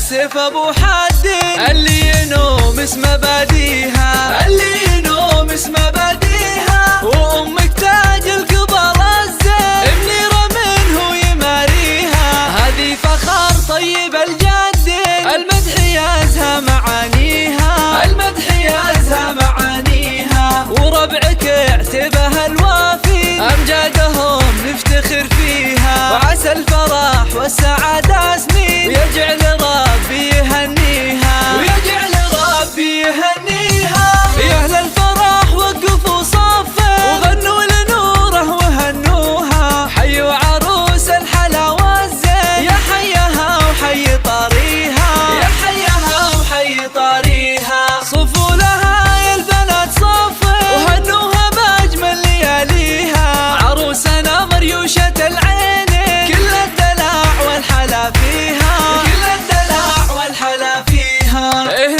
سيف ابو حد اللي ينوم اسم مباديها، اللي ينوم اسم مباديها. وامك تاج القبر الزين منيرة منه يماريها، هذه فخر طيب الجدين المدح يازها معانيها، المدح يازها معانيها. وربعك اعتبها الوافي امجادهم نفتخر فيها، وعسى الفرح والسعادة سنين ويجعل ربي يهنيها، ويجعل ربي يهنيها. يا اهل الفرح وقفوا صفين وغنوا لنوره وهنوها، حيوا عروس الحلا والزين يا حيها وحي طاريها، يا حيها وحي طاريها. صفوا لها يا البنات صفين وهنوها باجمل لياليها، عروسنا مريوشة العينين كل الدلع والحلا فيها، كل الدلع والحلا فيها.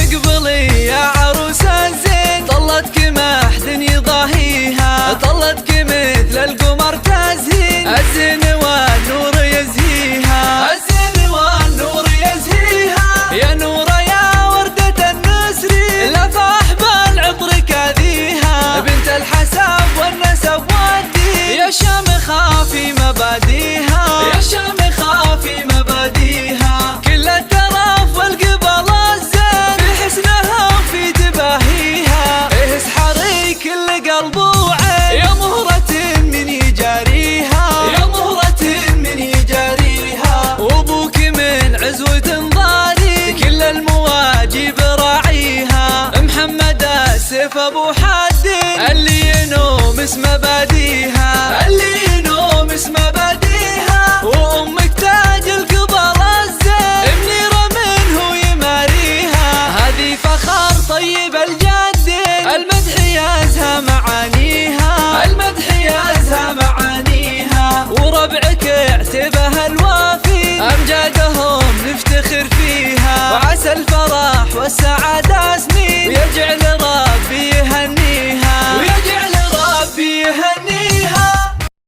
قبلي يا عروس الزين طلتك ما حد يضاهيها، طلتك مثل القمر تزهين، الزين والنور يزهيها، الزين والنور يزهيها. يا نورة يا وردة النسرين لفاح بالعطر كاذيها، بنت الحسب والنسب والدين يا شامخة في مباديها، يا شامخة في مباديها. كل الترف والقبل الزين في حسنها وفي تباهيها، اسحري كل قلب وعين يا مهرة من يجاريها، يا مهرة من يجاريها. وابوك من عزوة ضاري كل المواجب راعيها، محمد السيف ابو حد اللي ينوم اسم مباديها، اللي ينوم اسم مباديها. وامك تاج القبر الزين منيرة منه يماريها، هذه فخر طيب الجدين المدح يازها معانيها، المدح يازها معانيها. وربعك اعتبها الوافي امجادهم نفتخر فيها، وعسى الفرح والسعادة